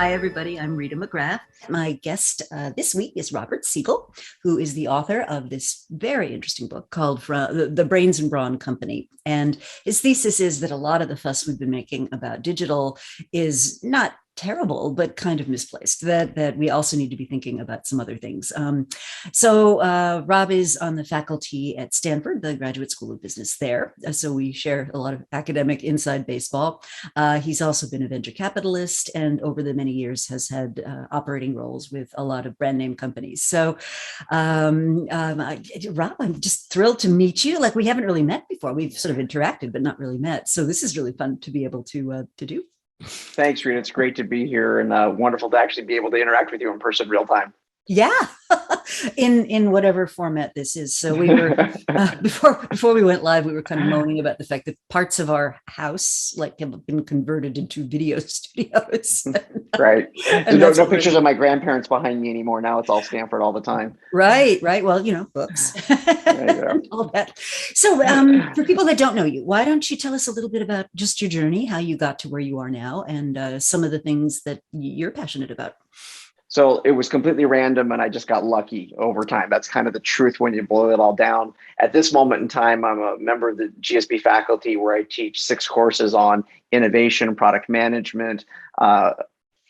Hi, everybody. I'm Rita McGrath. My guest this week is Robert Siegel, who is the author of this very interesting book called The Brains and Brawn Company. And his thesis is that a lot of the fuss we've been making about digital is not terrible, but kind of misplaced, that we also need to be thinking about some other things. Rob is on the faculty at Stanford, the Graduate School of Business there. So we share a lot of academic inside baseball. He's also been a venture capitalist and over the many years has had operating roles with a lot of brand name companies. Rob, I'm just thrilled to meet you. Like, we haven't really met before. We've sort of interacted, but not really met. So this is really fun to be able to do. Thanks, Rita. It's great to be here and wonderful to actually be able to interact with you in person real time. Yeah, in whatever format this is. So we were before we went live, we were kind of moaning about the fact that parts of our house like have been converted into video studios. Right. No pictures of my grandparents behind me anymore. Now it's all Stanford all the time. Right. Well, books. All that. So for people that don't know you, why don't you tell us a little bit about just your journey, how you got to where you are now, and some of the things that you're passionate about? So it was completely random and I just got lucky over time. That's kind of the truth when you boil it all down. At this moment in time, I'm a member of the GSB faculty where I teach 6 courses on innovation, product management,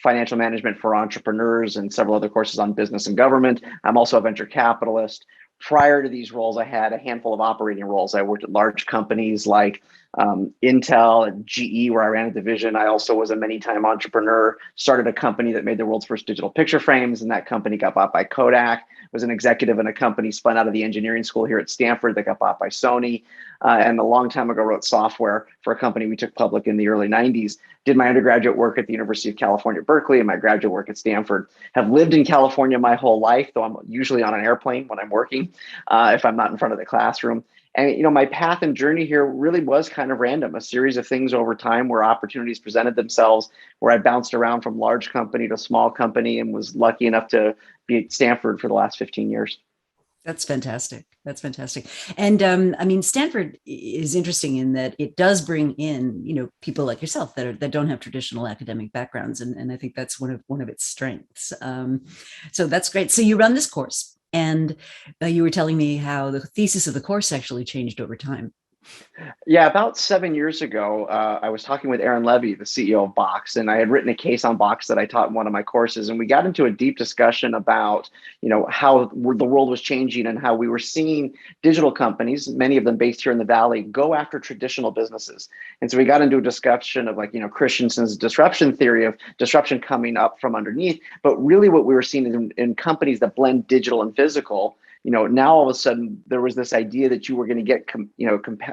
financial management for entrepreneurs, and several other courses on business and government. I'm also a venture capitalist. Prior to these roles, I had a handful of operating roles. I worked at large companies like Intel and GE, where I ran a division. I also was a many-time entrepreneur, started a company that made the world's first digital picture frames, and that company got bought by Kodak. Was an executive in a company spun out of the engineering school here at Stanford that got bought by Sony. And a long time ago wrote software for a company we took public in the early 90s. Did my undergraduate work at the University of California, Berkeley, and my graduate work at Stanford. Have lived in California my whole life, though I'm usually on an airplane when I'm working, if I'm not in front of the classroom. And my path and journey here really was kind of random, a series of things over time where opportunities presented themselves, where I bounced around from large company to small company and was lucky enough to be at Stanford for the last 15 years. That's fantastic. That's fantastic. And Stanford is interesting in that it does bring in, people like yourself that don't have traditional academic backgrounds. And I think that's one of its strengths. So that's great. So you run this course and you were telling me how the thesis of the course actually changed over time. Yeah, about 7 years ago, I was talking with Aaron Levy, the CEO of Box, and I had written a case on Box that I taught in one of my courses, and we got into a deep discussion about, how the world was changing and how we were seeing digital companies, many of them based here in the Valley, go after traditional businesses. And so we got into a discussion of Christensen's disruption theory of disruption coming up from underneath, but really what we were seeing in companies that blend digital and physical. Now all of a sudden there was this idea that you were going to get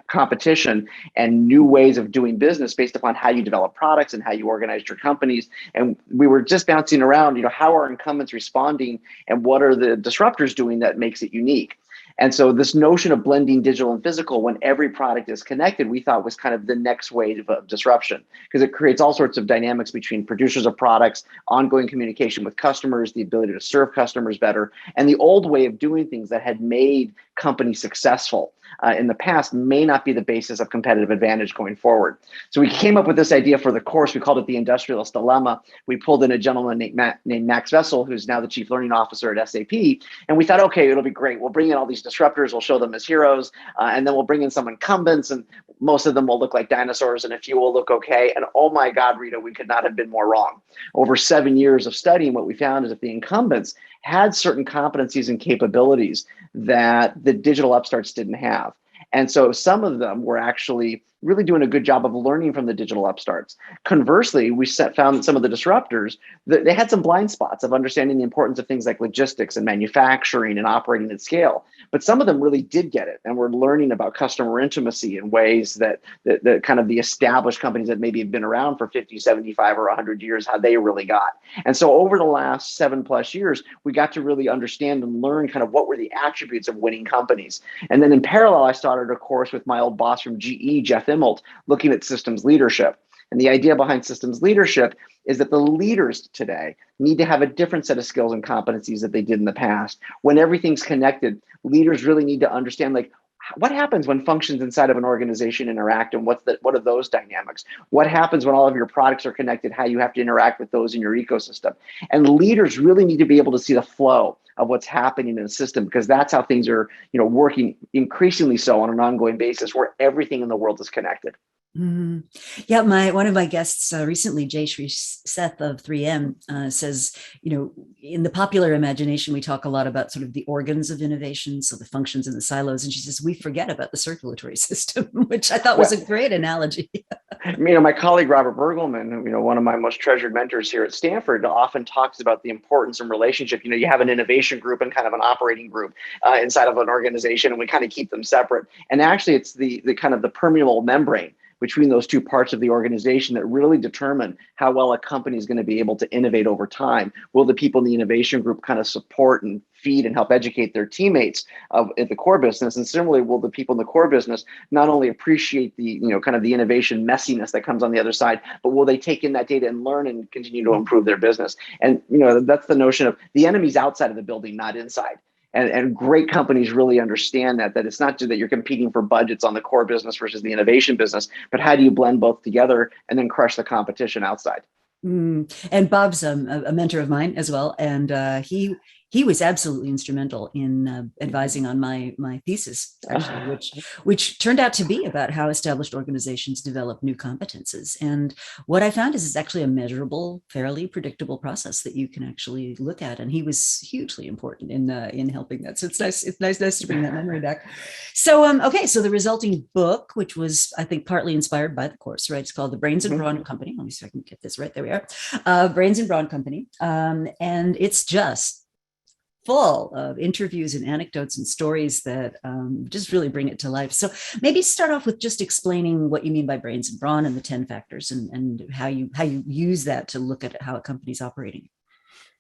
competition and new ways of doing business based upon how you develop products and how you organize your companies. And we were just bouncing around, how are incumbents responding and what are the disruptors doing that makes it unique? And so this notion of blending digital and physical when every product is connected, we thought was kind of the next wave of disruption, because it creates all sorts of dynamics between producers of products, ongoing communication with customers, the ability to serve customers better. And the old way of doing things that had made companies successful in the past may not be the basis of competitive advantage going forward. So we came up with this idea for the course. We called it the industrialist dilemma. We pulled in a gentleman named Max Vessel, who's now the chief learning officer at SAP. And we thought, okay, it'll be great. We'll bring in all these disruptors. We'll show them as heroes. And then we'll bring in some incumbents, and most of them will look like dinosaurs and a few will look okay. And oh my God, Rita, we could not have been more wrong. Over 7 years of studying, what we found is that the incumbents had certain competencies and capabilities that the digital upstarts didn't have. And so some of them were actually really doing a good job of learning from the digital upstarts. Conversely, we found that some of the disruptors, they had some blind spots of understanding the importance of things like logistics and manufacturing and operating at scale. But some of them really did get it and were learning about customer intimacy in ways that kind of the established companies that maybe have been around for 50, 75, or 100 years, how they really got. And so over the last 7+ years, we got to really understand and learn kind of what were the attributes of winning companies. And then in parallel, I started a course with my old boss from GE, Jeff Immelt, looking at systems leadership. And the idea behind systems leadership is that the leaders today need to have a different set of skills and competencies that they did in the past. When everything's connected, leaders really need to understand, what happens when functions inside of an organization interact, and what are those dynamics? What happens when all of your products are connected, how you have to interact with those in your ecosystem? And leaders really need to be able to see the flow of what's happening in the system, because that's how things are, working increasingly so on an ongoing basis, where everything in the world is connected. Mm-hmm. Yeah, one of my guests recently, Jay Shree Seth of 3M, says, in the popular imagination, we talk a lot about sort of the organs of innovation, so the functions and the silos, and she says we forget about the circulatory system, which I thought was a great analogy. My colleague Robert Bergelman, one of my most treasured mentors here at Stanford, often talks about the importance and relationship. You have an innovation group and kind of an operating group inside of an organization, and we kind of keep them separate. And actually, it's the kind of the permeable membrane between those two parts of the organization that really determine how well a company is going to be able to innovate over time. Will the people in the innovation group kind of support and feed and help educate their teammates at the core business? And similarly, will the people in the core business not only appreciate the, kind of the innovation messiness that comes on the other side, but will they take in that data and learn and continue to improve their business? And, that's the notion of the enemy's outside of the building, not inside. And great companies really understand that it's not just that you're competing for budgets on the core business versus the innovation business, but how do you blend both together and then crush the competition outside? And Bob's a mentor of mine as well, and he was absolutely instrumental in advising on my thesis, actually, which turned out to be about how established organizations develop new competences. And what I found is it's actually a measurable, fairly predictable process that you can actually look at. And he was hugely important in helping that. So it's nice to bring that memory back. So okay, so the resulting book, which was, I think, partly inspired by the course, right? It's called The Brains and Brawn Company. Let me see if I can get this right. There we are. Brains and Brawn Company, and it's just full of interviews and anecdotes and stories that just really bring it to life. So maybe start off with just explaining what you mean by brains and brawn and the 10 factors, and how you use that to look at how a company's operating.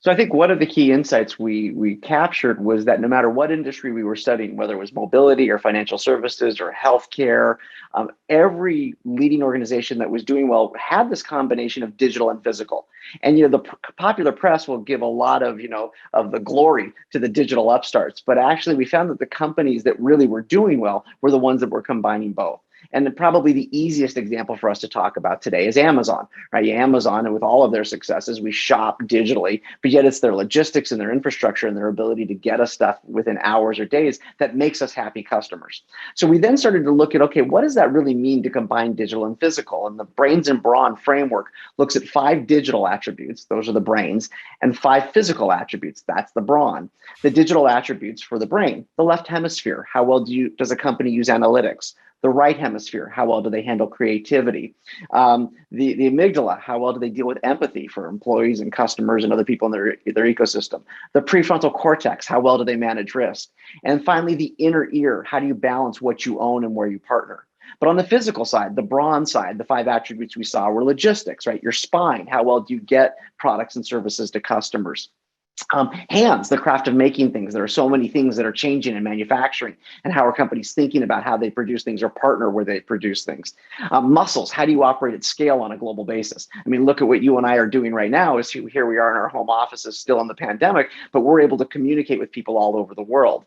So I think one of the key insights we captured was that no matter what industry we were studying, whether it was mobility or financial services or healthcare, every leading organization that was doing well had this combination of digital and physical. And the popular press will give a lot of of the glory to the digital upstarts, but actually we found that the companies that really were doing well were the ones that were combining both. And then probably the easiest example for us to talk about today is Amazon, right? Amazon, and with all of their successes, we shop digitally, but yet it's their logistics and their infrastructure and their ability to get us stuff within hours or days that makes us happy customers. So we then started to look at, okay, what does that really mean to combine digital and physical? And the Brains and Brawn framework looks at 5 digital attributes, those are the brains, and 5 physical attributes, that's the brawn. The digital attributes for the brain, the left hemisphere, how well does a company use analytics? The right hemisphere, how well do they handle creativity? The amygdala, how well do they deal with empathy for employees and customers and other people in their ecosystem? The prefrontal cortex, how well do they manage risk? And finally, the inner ear, how do you balance what you own and where you partner? But on the physical side, the brawn side, the 5 attributes we saw were logistics, right? Your spine, how well do you get products and services to customers? Hands, the craft of making things. There are so many things that are changing in manufacturing, and how are companies thinking about how they produce things or partner where they produce things. Muscles, how do you operate at scale on a global basis? I mean, look at what you and I are doing right now. Is here we are in our home offices still in the pandemic, but we're able to communicate with people all over the world.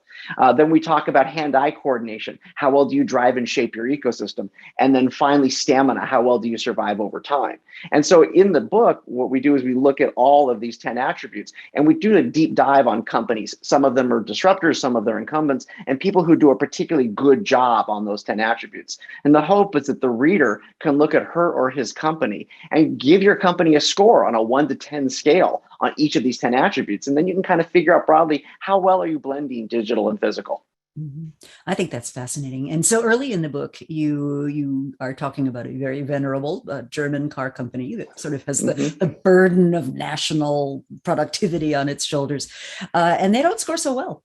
Then we talk about hand-eye coordination. How well do you drive and shape your ecosystem? And then finally, stamina. How well do you survive over time? And so in the book, what we do is we look at all of these 10 attributes, and we do a deep dive on companies. Some of them are disruptors, some of them are incumbents, and people who do a particularly good job on those 10 attributes. And the hope is that the reader can look at her or his company and give your company a score on a 1 to 10 scale on each of these 10 attributes. And then you can kind of figure out broadly, how well are you blending digital and physical? Mm-hmm. I think that's fascinating. And so early in the book, you are talking about a very venerable German car company that sort of has the burden of national productivity on its shoulders, and they don't score so well.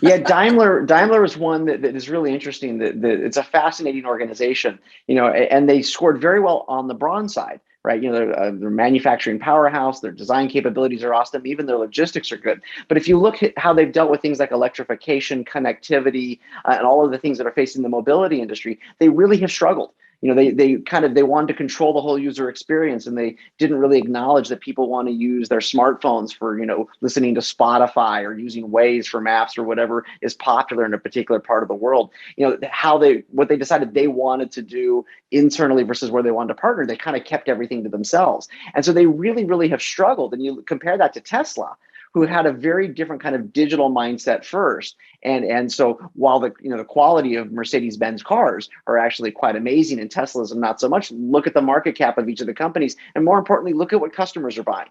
Yeah, Daimler is one that is really interesting. That it's a fascinating organization, and they scored very well on the brawn side. Right, they're manufacturing powerhouse, their design capabilities are awesome, even their logistics are good. But if you look at how they've dealt with things like electrification, connectivity, and all of the things that are facing the mobility industry, they really have struggled. they wanted to control the whole user experience, and they didn't really acknowledge that people want to use their smartphones for, listening to Spotify or using Waze for maps or whatever is popular in a particular part of the world. What they decided they wanted to do internally versus where they wanted to partner, they kind of kept everything to themselves. And so they really, really have struggled. And you compare that to Tesla, who had a very different kind of digital mindset first. And so while the quality of Mercedes-Benz cars are actually quite amazing and Tesla's not so much, look at the market cap of each of the companies. And more importantly, look at what customers are buying.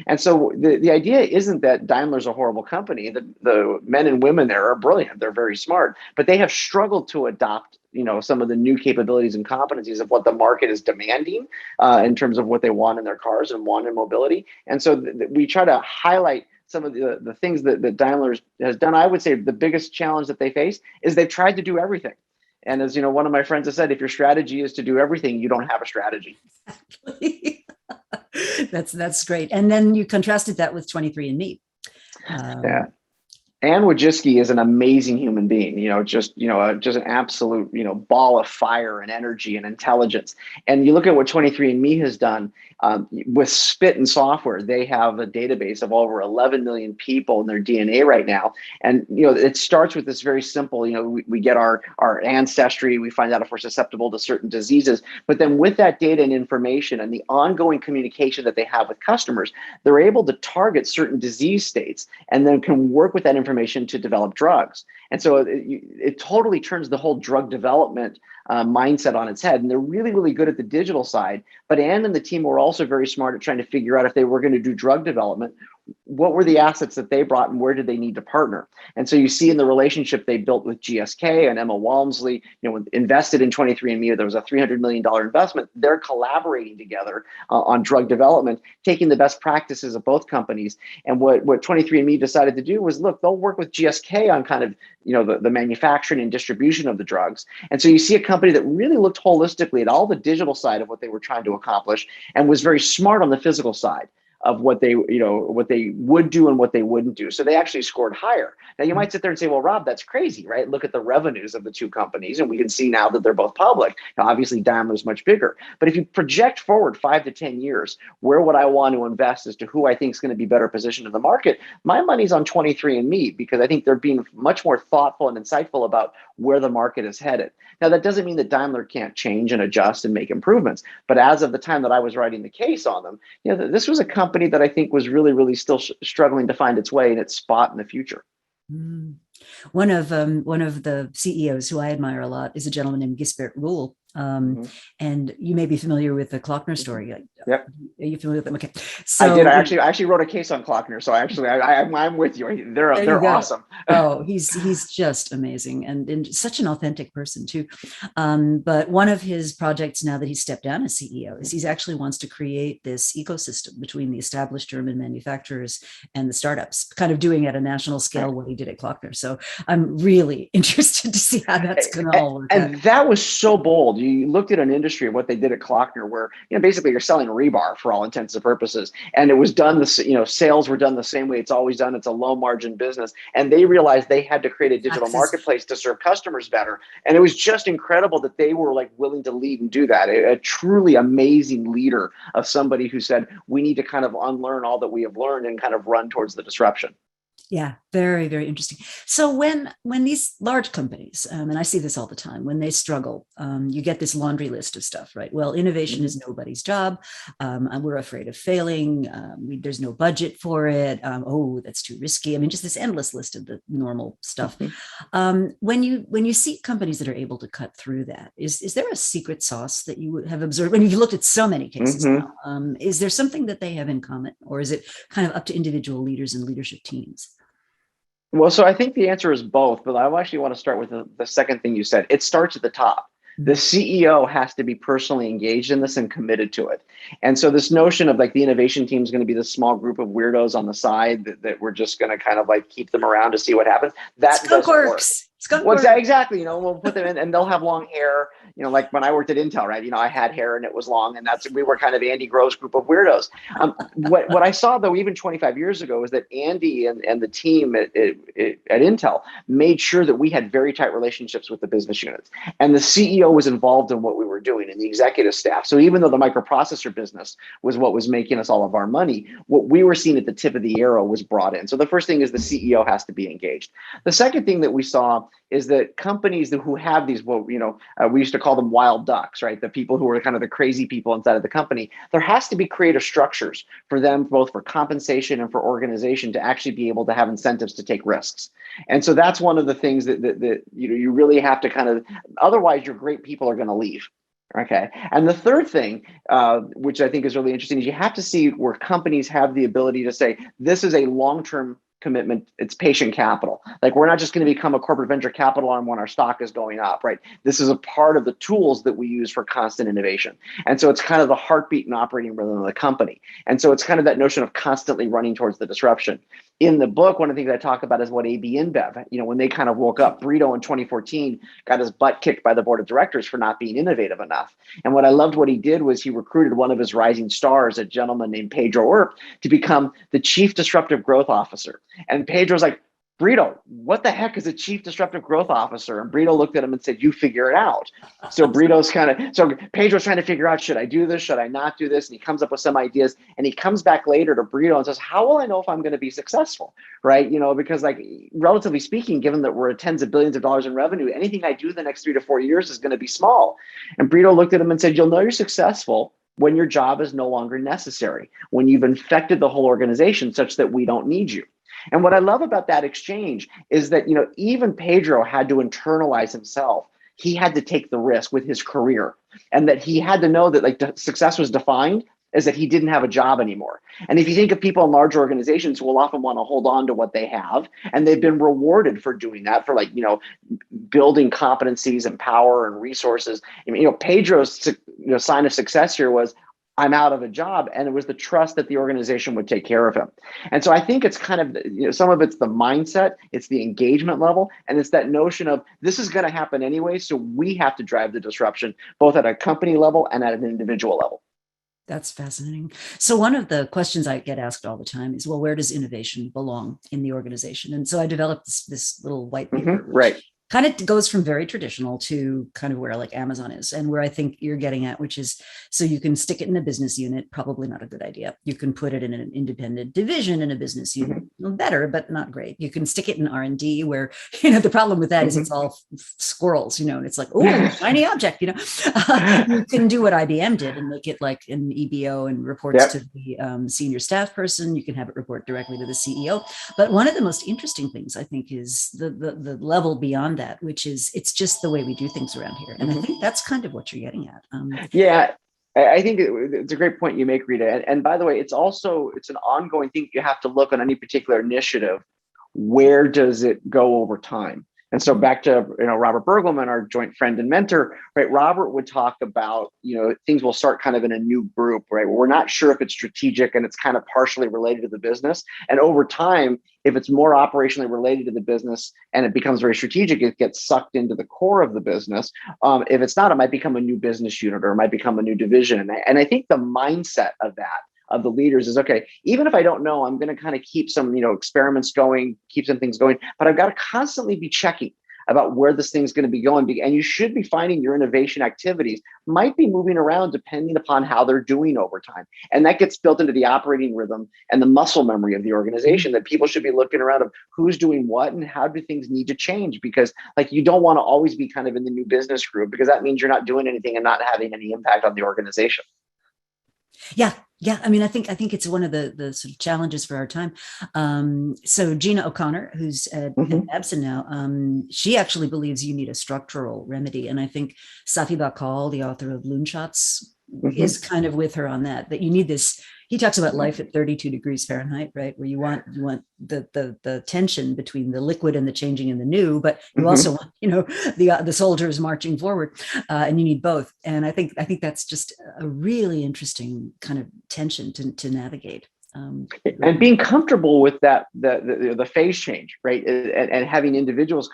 And so the idea isn't that Daimler's a horrible company. The men and women there are brilliant. They're very smart, but they have struggled to adopt some of the new capabilities and competencies of what the market is demanding in terms of what they want in their cars and want in mobility. And so we try to highlight some of the things that Daimler has done. I would say the biggest challenge that they face is they've tried to do everything. And as one of my friends has said, if your strategy is to do everything, you don't have a strategy. Exactly. That's great. And then you contrasted that with 23andMe. Yeah. Anne Wojcicki is an amazing human being, just an absolute, ball of fire and energy and intelligence. And you look at what 23andMe has done with Spit and software. They have a database of over 11 million people in their DNA right now. And, it starts with this very simple, we get our ancestry, we find out if we're susceptible to certain diseases. But then with that data and information and the ongoing communication that they have with customers, they're able to target certain disease states and then can work with that information to develop drugs. And so it totally turns the whole drug development mindset on its head. And they're really, really good at the digital side. But Anne and the team were also very smart at trying to figure out if they were going to do drug development, what were the assets that they brought and where did they need to partner? And so you see in the relationship they built with GSK and Emma Walmsley, invested in 23andMe, there was a $300 million investment. They're collaborating together on drug development, taking the best practices of both companies. And what 23andMe decided to do was, look, they'll work with GSK on kind of, the manufacturing and distribution of the drugs. And so you see a company that really looked holistically at all the digital side of what they were trying to accomplish and was very smart on the physical side of what they would do and what they wouldn't do. So they actually scored higher. Now you might sit there and say, well, Rob, that's crazy, right? Look at the revenues of the two companies. And we can see now that they're both public. Now, obviously Daimler is much bigger, but if you project forward 5 to 10 years, where would I want to invest as to who I think is going to be better positioned in the market? My money's on 23andMe because I think they're being much more thoughtful and insightful about where the market is headed. Now, that doesn't mean that Daimler can't change and adjust and make improvements. But as of the time that I was writing the case on them, this was a company that I think was really, really still struggling to find its way and its spot in the future. Mm. One of the CEOs who I admire a lot is a gentleman named Gisbert Rule. And you may be familiar with the Klockner story. Yep. Are you familiar with them? Okay. So I did. I actually wrote a case on Klockner. So I'm with you. They're awesome. Oh, he's just amazing and such an authentic person too. But one of his projects now that he's stepped down as CEO is he actually wants to create this ecosystem between the established German manufacturers and the startups, kind of doing at a national scale what he did at Klockner. So I'm really interested to see how that's going to all work out. And that was so bold. You looked at an industry of what they did at Klockner, where basically you're selling rebar for all intents and purposes, and it was done sales were done the same way it's always done. It's a low margin business, and they realized they had to create a digital marketplace to serve customers better. And it was just incredible that they were willing to lead and do that. A truly amazing leader of somebody who said we need to kind of unlearn all that we have learned and kind of run towards the disruption. Yeah, very, very interesting. So when these large companies, and I see this all the time, when they struggle, you get this laundry list of stuff, right? Well, innovation is nobody's job. We're afraid of failing. There's no budget for it. Oh, that's too risky. I mean, just this endless list of the normal stuff. When you see companies that are able to cut through that, is there a secret sauce that you have observed? When you've looked at so many cases now, is there something that they have in common, or is it kind of up to individual leaders and leadership teams? Well, so I think the answer is both, but I actually want to start with the second thing you said. It starts at the top. The CEO has to be personally engaged in this and committed to it. And so this notion of the innovation team is going to be this small group of weirdos on the side that we're just going to kind of keep them around to see what happens. That doesn't work. skunk Well, work. exactly. We'll put them in, and they'll have long hair. Like when I worked at Intel, right? I had hair and it was long, and we were kind of Andy Grove's group of weirdos. What I saw though, even 25 years ago, is that Andy and the team at Intel made sure that we had very tight relationships with the business units, and the CEO was involved in what we were doing, and the executive staff. So even though the microprocessor business was what was making us all of our money, what we were seeing at the tip of the arrow was brought in. So the first thing is the CEO has to be engaged. The second thing that we saw is that companies who have these, we used to call them wild ducks, right? The people who are kind of the crazy people inside of the company. There has to be creative structures for them, both for compensation and for organization, to actually be able to have incentives to take risks. And so that's one of the things that you really have to kind of, otherwise your great people are going to leave. Okay. And the third thing, which I think is really interesting, is you have to see where companies have the ability to say, this is a long-term commitment. It's patient capital. Like, we're not just going to become a corporate venture capital arm when our stock is going up, right? This is a part of the tools that we use for constant innovation. And so it's kind of the heartbeat and operating rhythm of the company. And so it's kind of that notion of constantly running towards the disruption. In the book, one of the things I talk about is what AB InBev, when they kind of woke up. Brito in 2014 got his butt kicked by the board of directors for not being innovative enough. And what I loved what he did was he recruited one of his rising stars, a gentleman named Pedro Earp, to become the chief disruptive growth officer. And Pedro's like, Brito, what the heck is a chief disruptive growth officer? And Brito looked at him and said, you figure it out. So Pedro's trying to figure out, should I do this? Should I not do this? And he comes up with some ideas, and he comes back later to Brito and says, how will I know if I'm going to be successful? Right. Because relatively speaking, given that we're at tens of billions of dollars in revenue, anything I do the next 3 to 4 years is going to be small. And Brito looked at him and said, you'll know you're successful when your job is no longer necessary, when you've infected the whole organization such that we don't need you. And what I love about that exchange is that, even Pedro had to internalize himself. He had to take the risk with his career, and that he had to know that success was defined as that he didn't have a job anymore. And if you think of people in large organizations who will often want to hold on to what they have, and they've been rewarded for doing that, for building competencies and power and resources. Pedro's sign of success here was, I'm out of a job. And it was the trust that the organization would take care of him. And so I think it's kind of, some of it's the mindset, it's the engagement level, and it's that notion of this is going to happen anyway. So we have to drive the disruption, both at a company level and at an individual level. That's fascinating. So one of the questions I get asked all the time is, well, where does innovation belong in the organization? And so I developed this little white paper, right. Kind of goes from very traditional to kind of where Amazon is, and where I think you're getting at, which is, so you can stick it in a business unit, probably not a good idea. You can put it in an independent division in a business unit, better, but not great. You can stick it in R&D, where, the problem with that is it's all squirrels, and it's like, oh, shiny object, you can do what IBM did and make it like an EBO and reports to the senior staff person. You can have it report directly to the CEO. But one of the most interesting things, I think, is the level beyond that, which is, it's just the way we do things around here. And I think that's kind of what you're getting at. I think it's a great point you make, Rita. And by the way, it's an ongoing thing. You have to look on any particular initiative. Where does it go over time? And so back to Robert Bergelman, our joint friend and mentor, right? Robert would talk about things will start kind of in a new group, right? We're not sure if it's strategic and it's kind of partially related to the business. And over time, if it's more operationally related to the business and it becomes very strategic, it gets sucked into the core of the business. If it's not, it might become a new business unit, or it might become a new division. And I think the mindset of the leaders is, okay, even if I don't know, I'm going to kind of keep some, experiments going, keep some things going, but I've got to constantly be checking about where this thing's going to be going. And you should be finding your innovation activities might be moving around depending upon how they're doing over time. And that gets built into the operating rhythm and the muscle memory of the organization, that people should be looking around of who's doing what and how do things need to change, because you don't want to always be kind of in the new business group, because that means you're not doing anything and not having any impact on the organization. Yeah. I mean, I think it's one of the sort of challenges for our time. So Gina O'Connor, who's at Epson now, she actually believes you need a structural remedy. And I think Safi Bakal, the author of LoonShots, is kind of with her on that you need this. He talks about life at 32 degrees Fahrenheit, right? Where you want the tension between the liquid and the changing and the new, but you also want, the soldiers marching forward, and you need both. And I think that's just a really interesting kind of tension to navigate. And being comfortable with that, the phase change, right? And having individuals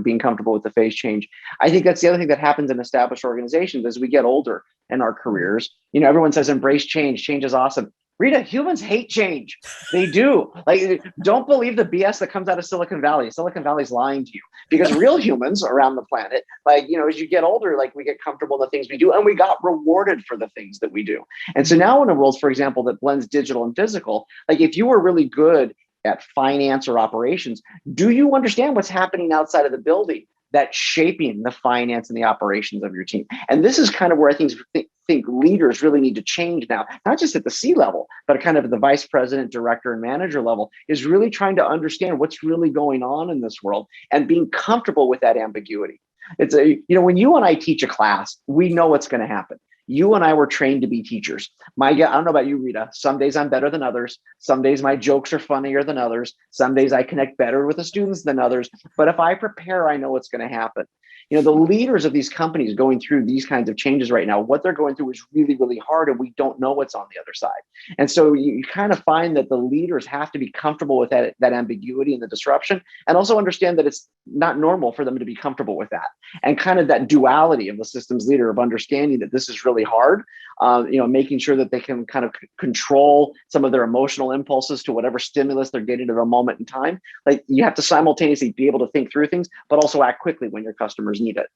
being comfortable with the phase change. I think that's the other thing that happens in established organizations as we get older in our careers. Everyone says embrace change. Change is awesome. Rita, humans hate change. They do. Like, don't believe the BS that comes out of Silicon Valley. Silicon Valley's lying to you, because real humans around the planet, as you get older, we get comfortable in the things we do, and we got rewarded for the things that we do. And so now in a world, for example, that blends digital and physical, if you were really good at finance or operations, do you understand what's happening outside of the building that's shaping the finance and the operations of your team? And this is kind of where I think leaders really need to change now, not just at the C level, but kind of at the vice president, director, and manager level, is really trying to understand what's really going on in this world and being comfortable with that ambiguity. It's when you and I teach a class, we know what's going to happen. You and I were trained to be teachers. I don't know about you, Rita. Some days I'm better than others. Some days my jokes are funnier than others. Some days I connect better with the students than others. But if I prepare, I know what's going to happen. The leaders of these companies going through these kinds of changes right now, what they're going through is really, really hard, and we don't know what's on the other side. And so you kind of find that the leaders have to be comfortable with that ambiguity and the disruption, and also understand that it's not normal for them to be comfortable with that. And kind of that duality of the systems leader of understanding that this is really hard, making sure that they can kind of control some of their emotional impulses to whatever stimulus they're getting at a moment in time. You have to simultaneously be able to think through things, but also act quickly when your customers need it.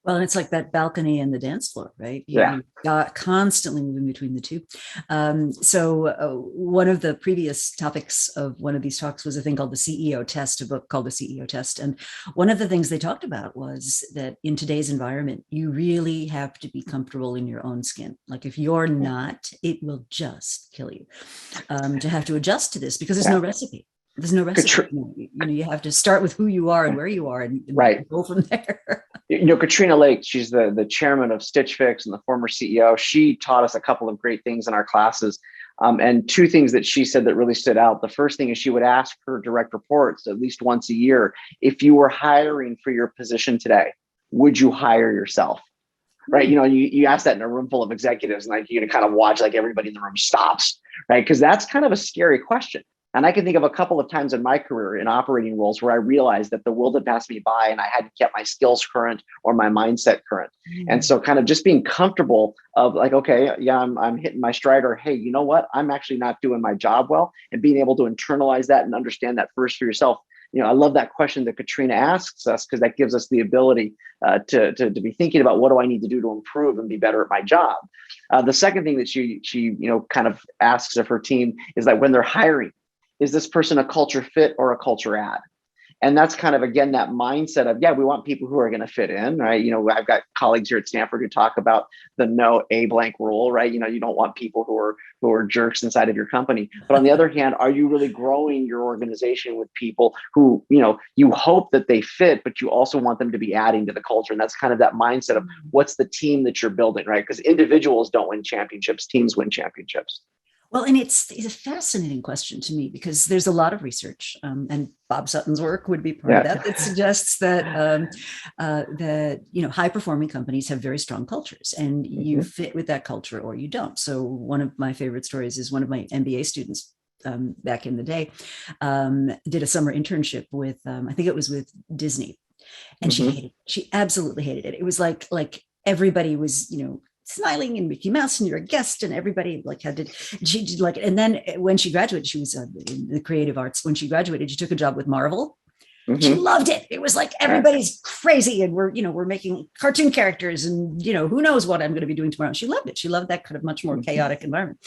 Well, it's like that balcony and the dance floor, right? Yeah. You're constantly moving between the two. One of the previous topics of one of these talks was a thing called the CEO test, a book called the CEO test. And one of the things they talked about was that in today's environment, you really have to be comfortable in your own skin. If you're not, it will just kill you to have to adjust to this, because there's no recipe. There's no recipe. You have to start with who you are and where you are, and go from there. Katrina Lake, she's the chairman of Stitch Fix and the former CEO. She taught us a couple of great things in our classes. And two things that she said that really stood out. The first thing is she would ask her direct reports at least once a year, if you were hiring for your position today, would you hire yourself? Right. You ask that in a room full of executives, and you kind of watch everybody in the room stops, right? Because that's kind of a scary question. And I can think of a couple of times in my career in operating roles where I realized that the world had passed me by and I hadn't kept my skills current or my mindset current. Mm-hmm. And so kind of just being comfortable of okay, yeah, I'm hitting my stride, or hey, you know what? I'm actually not doing my job well, and being able to internalize that and understand that first for yourself. I love that question that Katrina asks us, because that gives us the ability to be thinking about, what do I need to do to improve and be better at my job? The second thing that she kind of asks of her team is that when they're hiring, is this person a culture fit or a culture add? And that's kind of, again, that mindset of, we want people who are going to fit in, right? I've got colleagues here at Stanford who talk about the no A blank rule, right? You don't want people who are jerks inside of your company. But on the other hand, are you really growing your organization with people who, you hope that they fit, but you also want them to be adding to the culture? And that's kind of that mindset of, what's the team that you're building, right? Because individuals don't win championships, teams win championships. Well, and it's a fascinating question to me, because there's a lot of research, and Bob Sutton's work would be part of that suggests that high performing companies have very strong cultures, and you fit with that culture or you don't. So one of my favorite stories is one of my MBA students back in the day did a summer internship with I think it was with Disney, and she absolutely hated it. It was like everybody was smiling and Mickey Mouse, and you're a guest, and everybody she did it. And then when she graduated, she was in the creative arts. When she graduated, she took a job with Marvel. She loved it. It was like, everybody's crazy, and we're making cartoon characters, and who knows what I'm going to be doing tomorrow. She loved it. She loved that kind of much more chaotic environment.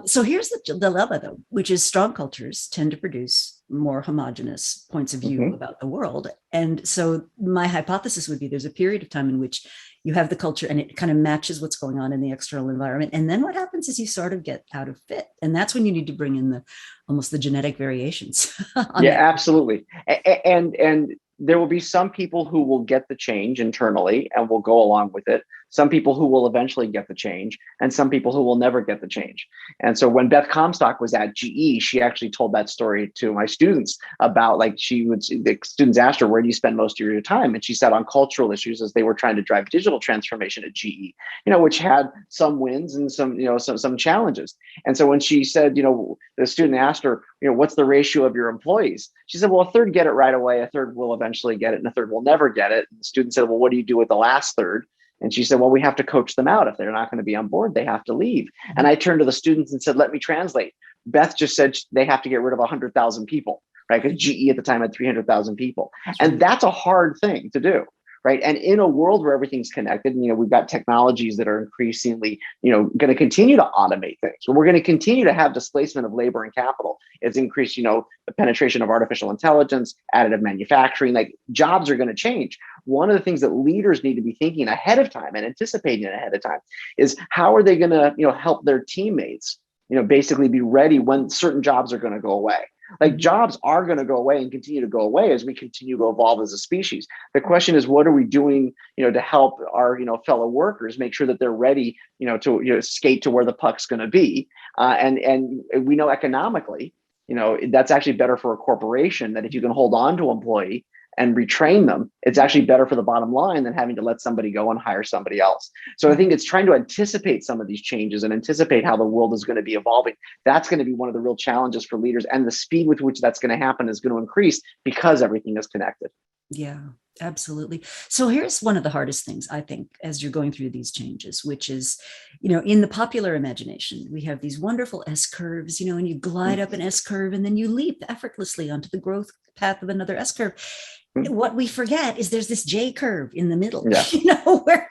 So here's the dilemma, though, which is strong cultures tend to produce more homogenous points of view about the world. And so my hypothesis would be, there's a period of time in which you have the culture and it kind of matches what's going on in the external environment. And then what happens is you sort of get out of fit. And that's when you need to bring in almost the genetic variations. Absolutely. And there will be some people who will get the change internally and will go along with it. some people who will eventually get the change, and some people who will never get the change. And so when Beth Comstock was at GE, she actually told that story to my students about, like, the students asked her, where do you spend most of your time? And she said on cultural issues, as they were trying to drive digital transformation at GE, which had some wins and some challenges. And so when she said, the student asked her, what's the ratio of your employees? She said, well, a third get it right away, a third will eventually get it, and a third will never get it. And the student said, well, what do you do with the last third? And she said, well, we have to coach them out. If they're not going to be on board, they have to leave. And I turned to the students and said, let me translate. Beth just said they have to get rid of 100,000 people, right? Because GE at the time had 300,000 people. And that's a hard thing to do. Right. And in a world where everything's connected, we've got technologies that are increasingly, going to continue to automate things. We're going to continue to have displacement of labor and capital. It's increased, the penetration of artificial intelligence, additive manufacturing, like jobs are going to change. One of the things that leaders need to be thinking ahead of time and anticipating ahead of time is how are they going to, help their teammates, basically be ready when certain jobs are going to go away. Like jobs are going to go away and continue to go away as we continue to evolve as a species. The question is, what are we doing, to help our, fellow workers make sure that they're ready, to skate to where the puck's going to be. And we know economically, that's actually better for a corporation, that if you can hold on to an employee and retrain them, it's actually better for the bottom line than having to let somebody go and hire somebody else. So I think it's trying to anticipate some of these changes and anticipate how the world is going to be evolving. That's going to be one of the real challenges for leaders, and the speed with which that's going to happen is going to increase because everything is connected. Yeah, absolutely. So here's one of the hardest things, I think, as you're going through these changes, which is, in the popular imagination, we have these wonderful S curves, and you glide up an S curve and then you leap effortlessly onto the growth path of another S curve. What we forget is there's this J curve in the middle, where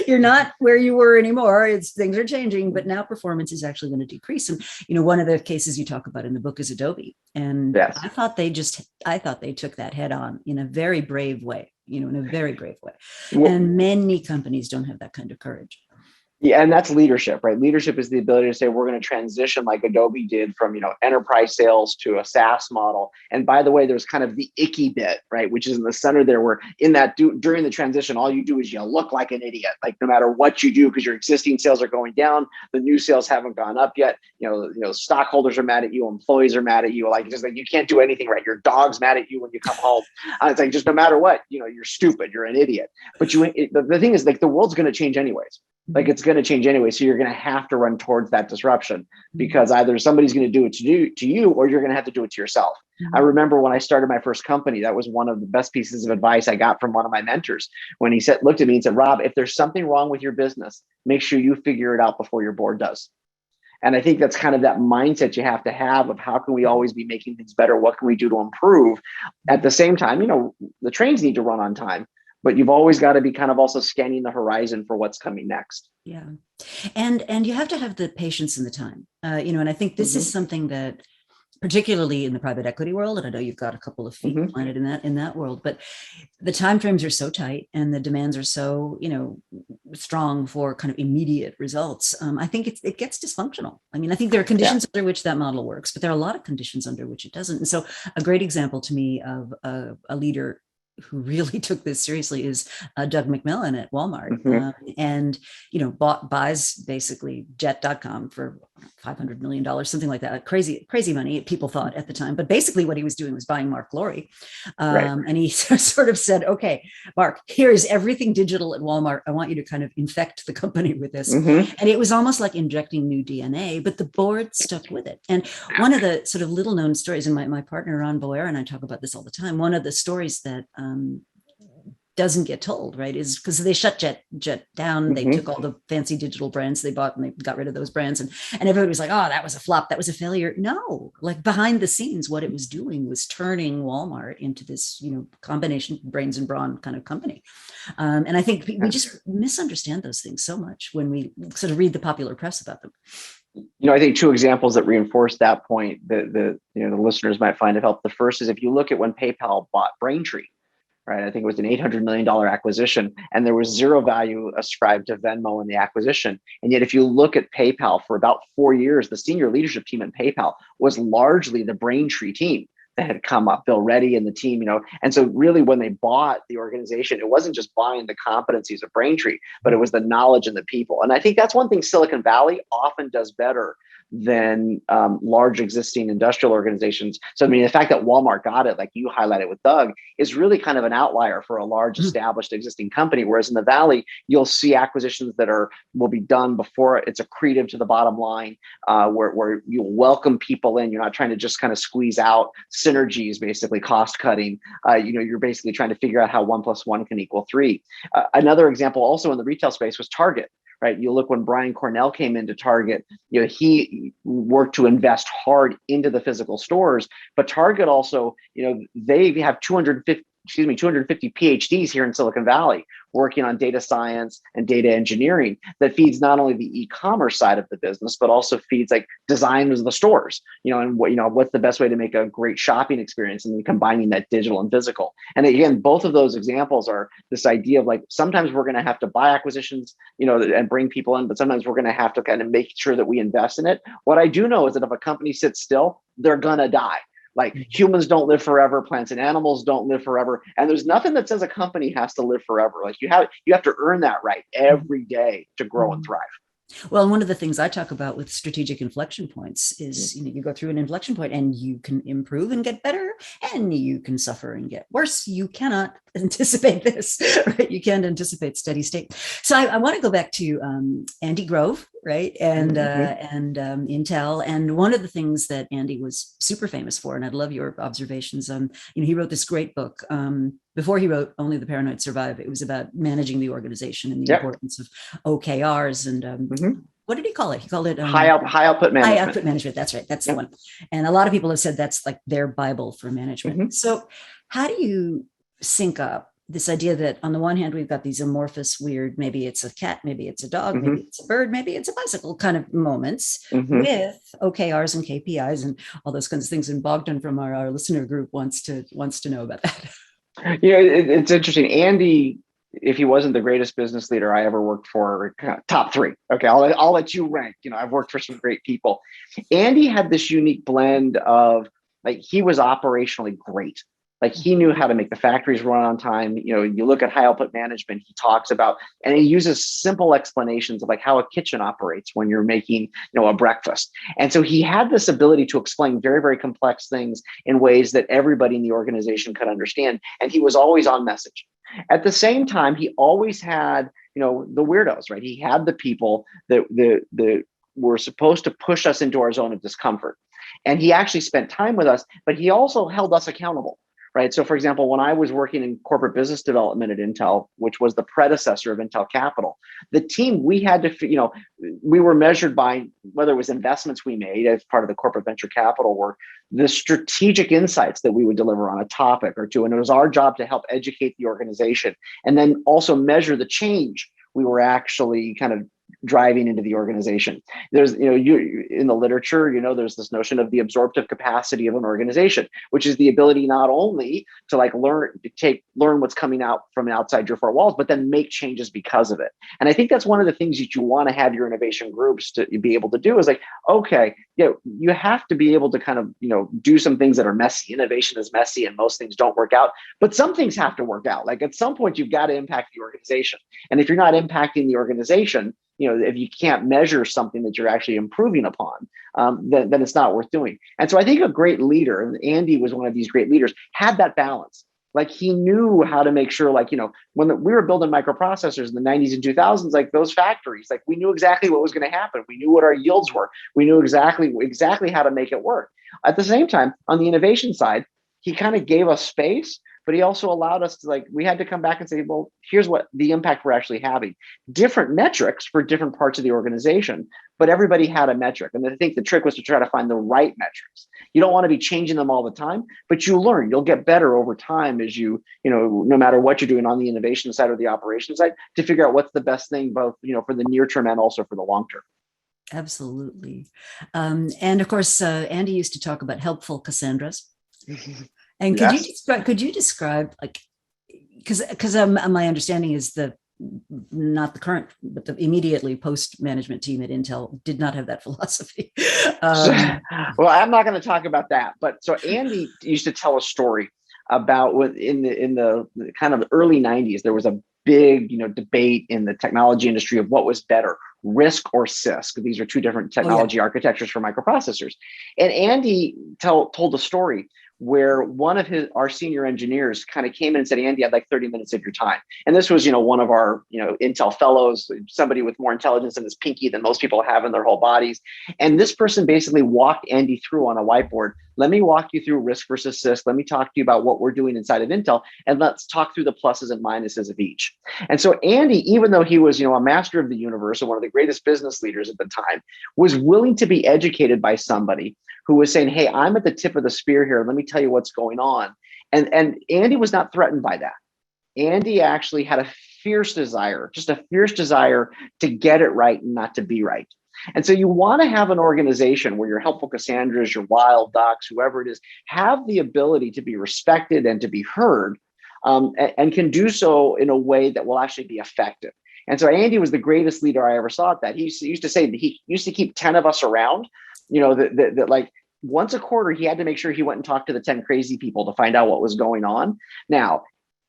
you're not where you were anymore. Things are changing, but now performance is actually going to decrease. And, one of the cases you talk about in the book is Adobe. And yes. I thought they took that head on in a very brave way, in a very brave way. Well, and many companies don't have that kind of courage. Yeah, and that's leadership, right? Leadership is the ability to say, we're going to transition like Adobe did from, enterprise sales to a SaaS model. And by the way, there's kind of the icky bit, right? Which is in the center there, where in that during the transition, all you do is you look like an idiot, like no matter what you do, because your existing sales are going down, the new sales haven't gone up yet. Stockholders are mad at you, employees are mad at you, just like you can't do anything right. Your dog's mad at you when you come home. It's like, just no matter what, you're stupid, you're an idiot. But the thing is, like, the world's going to change anyways. Like, it's going to change anyway. So you're going to have to run towards that disruption, because either somebody's going to do it to you, or you're going to have to do it to yourself. I remember when I started my first company, that was one of the best pieces of advice I got from one of my mentors, when he looked at me and said, Rob, if there's something wrong with your business, make sure you figure it out before your board does. And I think that's kind of that mindset you have to have of, how can we always be making things better? What can we do to improve? At the same time, the trains need to run on time, but you've always got to be kind of also scanning the horizon for what's coming next. Yeah. And you have to have the patience and the time, and I think this is something that, particularly in the private equity world, and I know you've got a couple of feet planted in that world, but the timeframes are so tight and the demands are so, strong for kind of immediate results. I think it gets dysfunctional. I mean, I think there are conditions under which that model works, but there are a lot of conditions under which it doesn't. And so a great example to me of a leader who really took this seriously is Doug McMillan at Walmart, and buys basically Jet.com for $500 million, something like that. Crazy money, people thought at the time. But basically what he was doing was buying Mark Glory. And he sort of said, okay, Mark, here's everything digital at Walmart. I want you to kind of infect the company with this. And it was almost like injecting new DNA, but the board stuck with it. And one of the sort of little known stories, and my partner, Ron Boer, and I talk about this all the time, one of the stories that doesn't get told, right, is because they shut Jet down. They took all the fancy digital brands they bought and they got rid of those brands, and everybody was like, oh, that was a flop, that was a failure. No, like behind the scenes, what it was doing was turning Walmart into this combination brains and brawn kind of company. And I think we just misunderstand those things so much when we sort of read the popular press about them. I think two examples that reinforce that point that the listeners might find it helpful. The first is, if you look at when PayPal bought Braintree, right? I think it was an $800 million acquisition, and there was zero value ascribed to Venmo in the acquisition. And yet, if you look at PayPal for about 4 years, the senior leadership team at PayPal was largely the Braintree team. that had come up, Bill Reddy and the team, and so really when they bought the organization, it wasn't just buying the competencies of Braintree, but it was the knowledge and the people. And I think that's one thing Silicon Valley often does better than large existing industrial organizations. So, I mean, the fact that Walmart got it, like you highlighted with Doug, is really kind of an outlier for a large established existing company. Whereas in the Valley, you'll see acquisitions that will be done before it's accretive to the bottom line, where you'll welcome people in. You're not trying to just kind of squeeze out synergies, basically cost cutting. You're basically trying to figure out how 1 + 1 can equal 3. Another example also in the retail space was Target. Right. You look when Brian Cornell came into Target, he worked to invest hard into the physical stores. But Target also, they have 250 PhDs here in Silicon Valley working on data science and data engineering that feeds not only the e-commerce side of the business, but also feeds like design of the stores, and what's the best way to make a great shopping experience, and then combining that digital and physical. And again, both of those examples are this idea of like, sometimes we're going to have to buy acquisitions, and bring people in, but sometimes we're going to have to kind of make sure that we invest in it. What I do know is that if a company sits still, they're going to die. Like humans don't live forever, plants and animals don't live forever. And there's nothing that says a company has to live forever. Like you have to earn that right every day to grow and thrive. Well, one of the things I talk about with strategic inflection points is, you go through an inflection point and you can improve and get better, and you can suffer and get worse. You cannot anticipate this, right? You can't anticipate steady state. So I want to go back to Andy Grove, right? And Intel. And one of the things that Andy was super famous for, and I'd love your observations on, he wrote this great book. Before he wrote Only the Paranoid Survive, it was about managing the organization and the importance of OKRs and what did he call it? He called it high output management. High output management. That's right. That's the one. And a lot of people have said that's like their Bible for management. So how do you sync up this idea that on the one hand, we've got these amorphous, weird, maybe it's a cat, maybe it's a dog, maybe it's a bird, maybe it's a bicycle kind of moments with OKRs and KPIs and all those kinds of things. And Bogdan from our listener group wants to know about that. It's interesting. Andy, if he wasn't the greatest business leader I ever worked for, top 3. Okay, I'll let you rank. I've worked for some great people. Andy had this unique blend of like, he was operationally great. Like he knew how to make the factories run on time. You look at high output management, he talks about, and he uses simple explanations of like how a kitchen operates when you're making, a breakfast. And so he had this ability to explain very, very complex things in ways that everybody in the organization could understand. And he was always on message. At the same time, he always had, the weirdos, right? He had the people that were supposed to push us into our zone of discomfort. And he actually spent time with us, but he also held us accountable. Right. So, for example, when I was working in corporate business development at Intel, which was the predecessor of Intel Capital, the team, we had to, we were measured by whether it was investments we made as part of the corporate venture capital work, the strategic insights that we would deliver on a topic or two. And it was our job to help educate the organization and then also measure the change we were actually kind of driving into the organization. There's, you in the literature, there's this notion of the absorptive capacity of an organization, which is the ability not only to like learn what's coming out from outside your four walls, but then make changes because of it. And I think that's one of the things that you want to have your innovation groups to be able to do is like, okay, you have to be able to kind of, do some things that are messy. Innovation is messy and most things don't work out, but some things have to work out. Like at some point you've got to impact the organization. And if you're not impacting the organization, if you can't measure something that you're actually improving upon, then it's not worth doing. And so I think a great leader, and Andy was one of these great leaders, had that balance. Like he knew how to make sure, like, when we were building microprocessors in the 90s and 2000s, like those factories, like we knew exactly what was going to happen. We knew what our yields were. We knew exactly how to make it work. At the same time, on the innovation side, he kind of gave us space, but he also allowed us to, like, we had to come back and say, well, here's what the impact we're actually having. Different metrics for different parts of the organization, but everybody had a metric. And I think the trick was to try to find the right metrics. You don't want to be changing them all the time, but you learn, you'll get better over time as no matter what you're doing on the innovation side or the operations side, to figure out what's the best thing, both, for the near term and also for the long term. Absolutely. And of course, Andy used to talk about helpful Cassandras. And could you describe like, because my understanding is the not the current, but the immediately post management team at Intel did not have that philosophy. Well, I'm not going to talk about that, but so Andy used to tell a story about in the kind of early 90s, there was a big, debate in the technology industry of what was better, RISC or CISC. These are two different technology architectures for microprocessors. And Andy told a story where one of our senior engineers kind of came in and said, Andy, I'd like 30 minutes of your time. And this was, one of our, Intel fellows, somebody with more intelligence in his pinky than most people have in their whole bodies. And this person basically walked Andy through on a whiteboard. Let me walk you through RISC versus CISC. Let me talk to you about what we're doing inside of Intel, and let's talk through the pluses and minuses of each. And so Andy, even though he was, a master of the universe and one of the greatest business leaders at the time, was willing to be educated by somebody who was saying, hey, I'm at the tip of the spear here. Let me tell you what's going on. And Andy was not threatened by that. Andy actually had a fierce desire, just a fierce desire to get it right and not to be right. And so you want to have an organization where your helpful Cassandras, your wild docs, whoever it is, have the ability to be respected and to be heard, and can do so in a way that will actually be effective. And so Andy was the greatest leader I ever saw at that. He used to say that he used to keep 10 of us around, that like once a quarter, he had to make sure he went and talked to the 10 crazy people to find out what was going on. Now,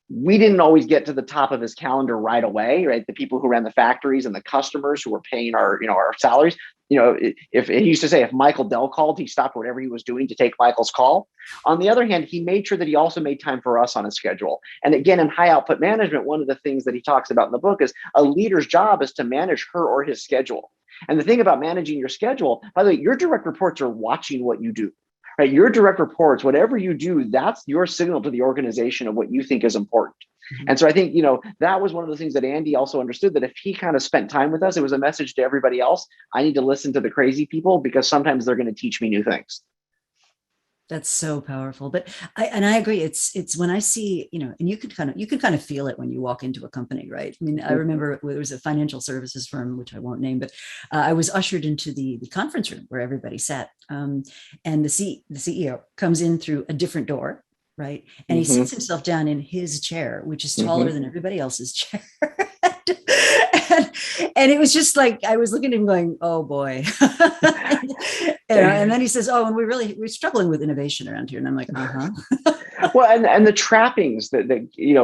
we didn't always get to the top of his calendar right away, right? The people who ran the factories and the customers who were paying our salaries. If he used to say, if Michael Dell called, he stopped whatever he was doing to take Michael's call. On the other hand, he made sure that he also made time for us on his schedule. And again, in high output management, one of the things that he talks about in the book is a leader's job is to manage her or his schedule. And the thing about managing your schedule, by the way, your direct reports are watching what you do. Right? Your direct reports, whatever you do, that's your signal to the organization of what you think is important. Mm-hmm. And so I think, that was one of the things that Andy also understood, that if he kind of spent time with us, it was a message to everybody else. I need to listen to the crazy people because sometimes they're going to teach me new things. That's so powerful. But I agree. It's when I see, and you can kind of feel it when you walk into a company, right? I mean, I remember there was a financial services firm, which I won't name, but I was ushered into the conference room where everybody sat. And the CEO comes in through a different door, right? And he sits himself down in his chair, which is taller than everybody else's chair. And it was just like, I was looking at him going, oh boy. And then he says, oh, and we're struggling with innovation around here. And I'm like, Well, and the trappings that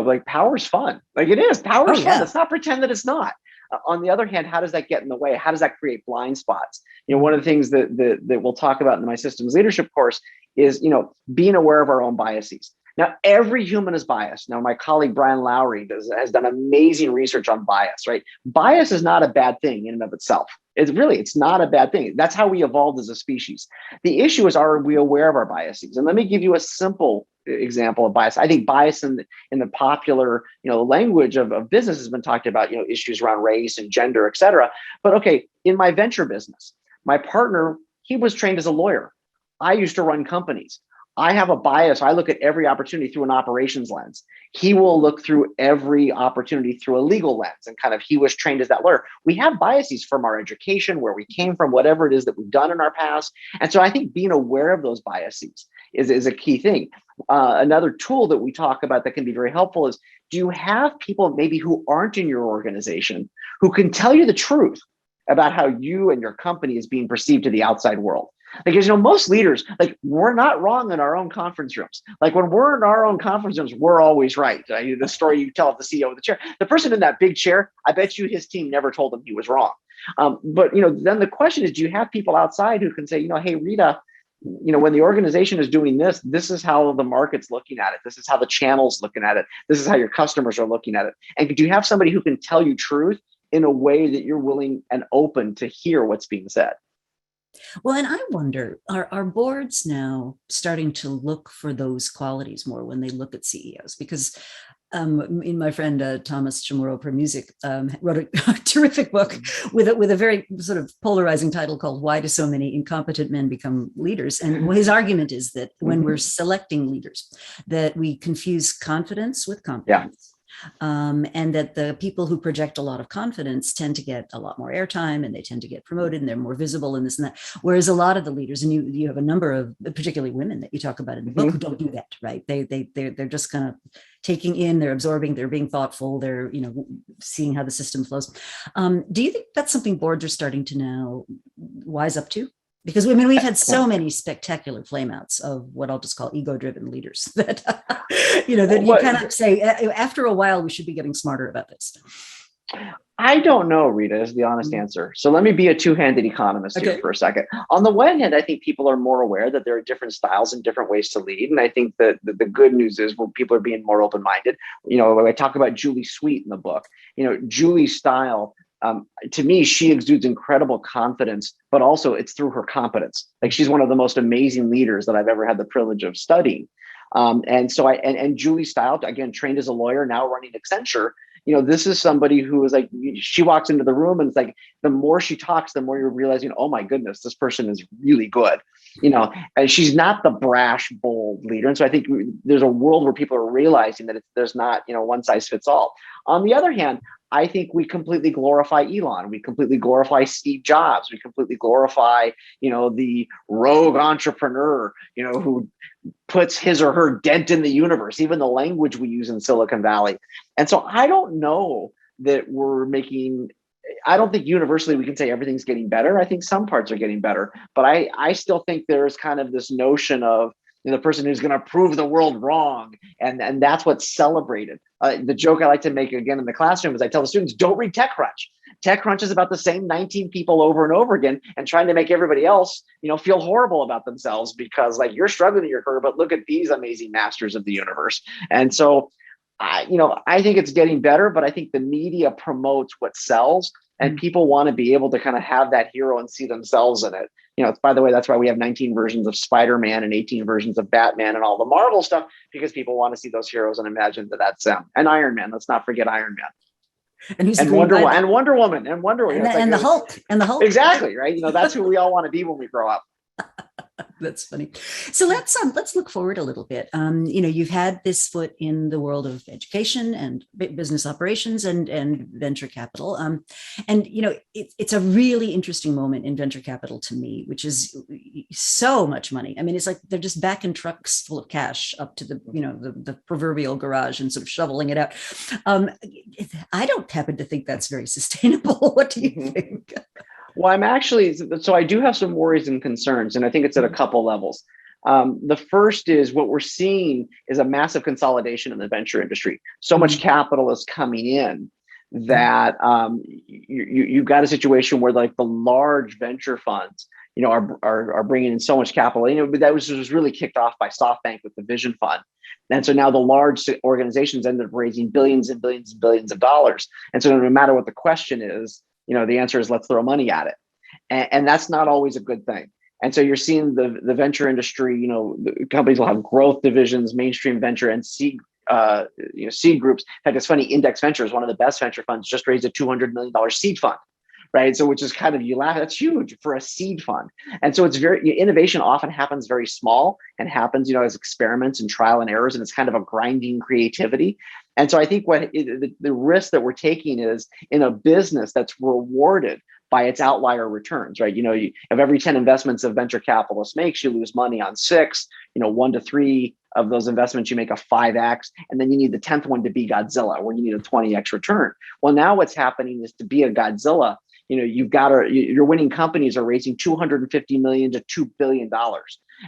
like power's fun. Like it is, power's fun. Let's not pretend that it's not. On the other hand, how does that get in the way? How does that create blind spots? One of the things that we'll talk about in my systems leadership course is, being aware of our own biases. Now, every human is biased. Now, my colleague, Brian Lowry, has done amazing research on bias, right? Bias is not a bad thing in and of itself. It's not a bad thing. That's how we evolved as a species. The issue is, are we aware of our biases? And let me give you a simple example of bias. I think bias in the popular, language of business has been talked about, issues around race and gender, et cetera. But okay, in my venture business, my partner, he was trained as a lawyer. I used to run companies. I have a bias. I look at every opportunity through an operations lens. He will look through every opportunity through a legal lens, and kind of, he was trained as that lawyer. We have biases from our education, where we came from, whatever it is that we've done in our past. And so I think being aware of those biases is a key thing. Another tool that we talk about that can be very helpful is, do you have people maybe who aren't in your organization who can tell you the truth about how you and your company is being perceived to the outside world? Because, most leaders, like, we're not wrong in our own conference rooms. Like, when we're in our own conference rooms, we're always right. The story you tell of the CEO of the chair, the person in that big chair, I bet you his team never told him he was wrong. But, then the question is, do you have people outside who can say, hey, Rita, when the organization is doing this, this is how the market's looking at it. This is how the channel's looking at it. This is how your customers are looking at it. And do you have somebody who can tell you truth in a way that you're willing and open to hear what's being said? Well, and I wonder, are boards now starting to look for those qualities more when they look at CEOs? Because my friend Thomas Chamorro Permusic wrote a terrific book with a very sort of polarizing title called "Why Do So Many Incompetent Men Become Leaders?" And his argument is that when we're selecting leaders, that we confuse confidence with competence. and that the people who project a lot of confidence tend to get a lot more airtime, and they tend to get promoted, and they're more visible and this and that. Whereas a lot of the leaders, and you have a number of particularly women that you talk about in the book, who don't do that, right? They're just kind of taking in, they're absorbing, they're being thoughtful, they're seeing how the system flows. Do you think that's something boards are starting to now wise up to? Because I mean, we've had so many spectacular flameouts of what I'll just call ego-driven leaders that that you kind of say after a while we should be getting smarter about this. I don't know, Rita, is the honest answer. So let me be a two-handed economist here for a second. On the one hand, I think people are more aware that there are different styles and different ways to lead. And I think that the good news is where people are being more open-minded. When I talk about Julie Sweet in the book, Julie's style, to me, she exudes incredible confidence, but also it's through her competence. Like, she's one of the most amazing leaders that I've ever had the privilege of studying. And Julie's style, again, trained as a lawyer, now running Accenture, this is somebody who is like, she walks into the room and it's like, the more she talks, the more you're realizing, oh my goodness, this person is really good, and she's not the brash, bold leader. And so I think there's a world where people are realizing that there's not, one size fits all. On the other hand, I think we completely glorify Elon. We completely glorify Steve Jobs. We completely glorify, the rogue entrepreneur, who puts his or her dent in the universe, even the language we use in Silicon Valley. And so I don't know that I don't think universally we can say everything's getting better. I think some parts are getting better, but I still think there's kind of this notion of the person who's going to prove the world wrong. And that's what's celebrated. The joke I like to make again in the classroom is I tell the students, don't read TechCrunch. TechCrunch is about the same 19 people over and over again and trying to make everybody else, feel horrible about themselves because like you're struggling in your career, but look at these amazing masters of the universe. And so I think it's getting better, but I think the media promotes what sells, and people want to be able to kind of have that hero and see themselves in it. By the way, that's why we have 19 versions of Spider-Man and 18 versions of Batman and all the Marvel stuff, because people want to see those heroes and imagine that that's them. And Iron Man, let's not forget Iron Man. And Wonder Woman and the Hulk. Exactly, right? That's who we all want to be when we grow up. That's funny. So let's look forward a little bit. You've had this foot in the world of education and business operations and venture capital. It's a really interesting moment in venture capital to me, which is so much money. I mean, it's like they're just backing trucks full of cash up to the proverbial garage and sort of shoveling it out. I don't happen to think that's very sustainable. What do you think? Well, I do have some worries and concerns, and I think it's at a couple levels. The first is what we're seeing is a massive consolidation in the venture industry. So much capital is coming in that you've got a situation where like the large venture funds, are bringing in so much capital. But that was really kicked off by SoftBank with the Vision Fund. And so now the large organizations ended up raising billions and billions and billions of dollars. And so no matter what the question is, the answer is let's throw money at it. And that's not always a good thing. And so you're seeing the venture industry, the companies will have growth divisions, mainstream venture, and seed groups. In fact, it's funny, Index Venture is one of the best venture funds, just raised a $200 million seed fund, right? So which is kind of, you laugh, that's huge for a seed fund. And so it's innovation often happens very small and happens, as experiments and trial and errors, and it's kind of a grinding creativity. And so I think the risk that we're taking is in a business that's rewarded by its outlier returns, right? Of every 10 investments a venture capitalist makes, you lose money on 6, 1 to 3 of those investments, you make a 5x, and then you need the 10th one to be Godzilla, where you need a 20x return. Well, now what's happening is to be a Godzilla, your winning companies are raising $250 million to $2 billion.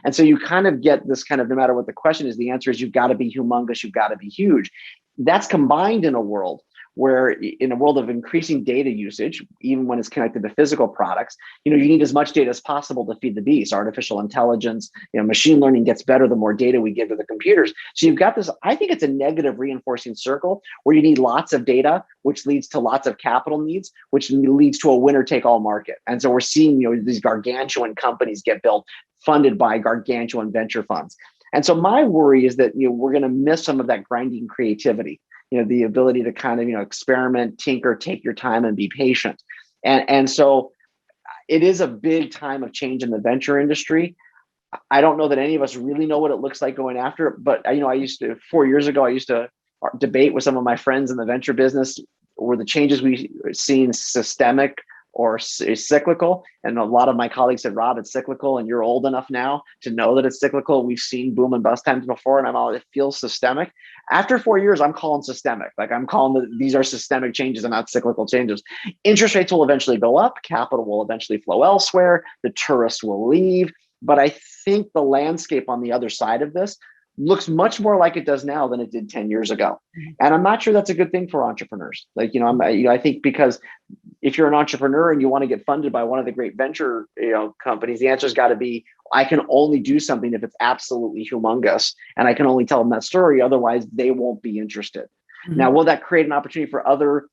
And so you kind of get this kind of, no matter what the question is, the answer is you've got to be humongous, you've got to be huge. That's combined in a world of increasing data usage, even when it's connected to physical products, you need as much data as possible to feed the beast. Artificial intelligence, machine learning gets better the more data we give to the computers. So you've got this, I think it's a negative reinforcing circle where you need lots of data, which leads to lots of capital needs, which leads to a winner take all market. And so we're seeing, these gargantuan companies get built, funded by gargantuan venture funds. And so my worry is that, we're going to miss some of that grinding creativity, the ability to kind of, experiment, tinker, take your time and be patient. And so it is a big time of change in the venture industry. I don't know that any of us really know what it looks like going after it, but 4 years ago, I used to debate with some of my friends in the venture business, were the changes we've seen systemic or cyclical? And a lot of my colleagues said, Rob, it's cyclical, and you're old enough now to know that it's cyclical. We've seen boom and bust times before, and it feels systemic. After 4 years, I'm calling systemic. Like, I'm calling these are systemic changes and not cyclical changes. Interest rates will eventually go up. Capital will eventually flow elsewhere. The tourists will leave. But I think the landscape on the other side of this looks much more like it does now than it did 10 years ago. And I'm not sure that's a good thing for entrepreneurs. Like, I think because if you're an entrepreneur and you want to get funded by one of the great venture, companies, the answer's got to be, I can only do something if it's absolutely humongous, and I can only tell them that story. Otherwise, they won't be interested. Mm-hmm. Now, will that create an opportunity for other,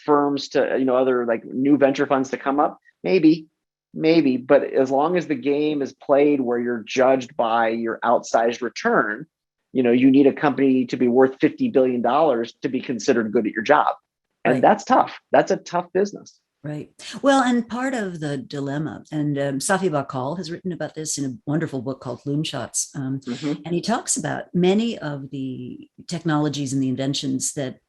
firms to, other like new venture funds to come up? Maybe, but as long as the game is played where you're judged by your outsized return, you need a company to be worth $50 billion to be considered good at your job. And right. That's tough. That's a tough business. Right. Well, and part of the dilemma, and Safi Bahcall has written about this in a wonderful book called LoonShots. And he talks about many of the technologies and the inventions that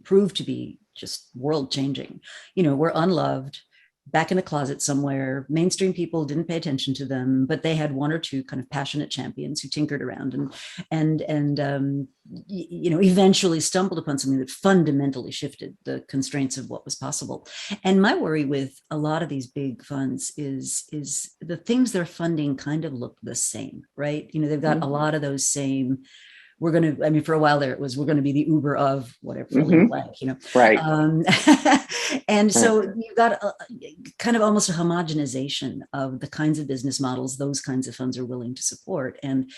proved to be just world changing, were unloved, back in a closet somewhere. Mainstream people didn't pay attention to them, but they had one or two kind of passionate champions who tinkered around and eventually stumbled upon something that fundamentally shifted the constraints of what was possible. And my worry with a lot of these big funds is the things they're funding kind of look the same, right? They've got a lot of those same. We're going to, for a while there, it was, we're going to be the Uber of whatever, Right. And so you've got kind of almost a homogenization of the kinds of business models those kinds of funds are willing to support, and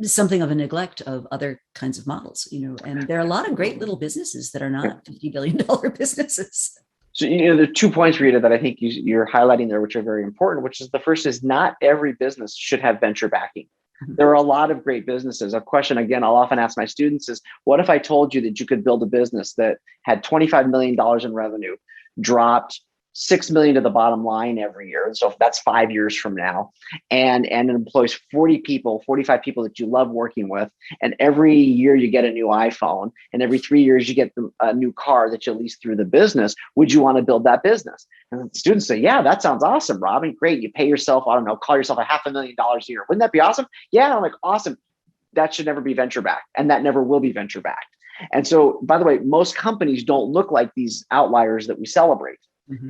something of a neglect of other kinds of models, and there are a lot of great little businesses that are not $50 billion businesses. So, there are 2 points, Rita, that I think you're highlighting there, which are very important, which is the first is not every business should have venture backing. There are a lot of great businesses. A question, again, I'll often ask my students is, what if I told you that you could build a business that had $25 million in revenue, dropped $6 million to the bottom line every year? And so that's 5 years from now, and it employs 40 people, 45 people that you love working with. And every year you get a new iPhone, and every 3 years you get a new car that you lease through the business. Would you want to build that business? And the students say, yeah, that sounds awesome, Robin. Great. You pay yourself, call yourself $500,000 a year. Wouldn't that be awesome? Yeah. I'm like, awesome. That should never be venture backed, and that never will be venture backed. And so, by the way, most companies don't look like these outliers that we celebrate.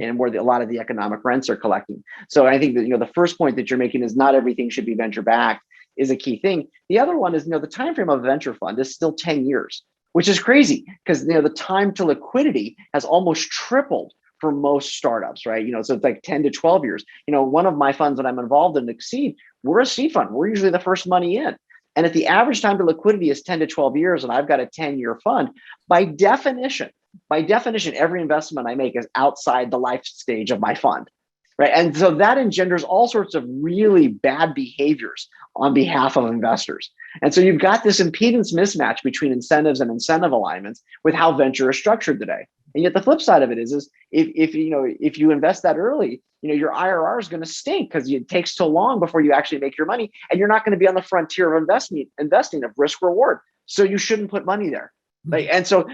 And where a lot of the economic rents are collecting. So I think that, the first point that you're making is not everything should be venture backed is a key thing. The other one is, the time frame of a venture fund is still 10 years, which is crazy because, the time to liquidity has almost tripled for most startups, right? So it's like 10 to 12 years. One of my funds that I'm involved in, Exceed, we're a seed fund. We're usually the first money in. And if the average time to liquidity is 10 to 12 years, and I've got a 10-year fund, by definition, every investment I make is outside the life stage of my fund, right? And so that engenders all sorts of really bad behaviors on behalf of investors. And so you've got this impedance mismatch between incentives and incentive alignments with how venture is structured today. And yet the flip side of it is if you invest that early, your IRR is going to stink because it takes so long before you actually make your money, and you're not going to be on the frontier of investing of risk reward. So you shouldn't put money there. Like, and so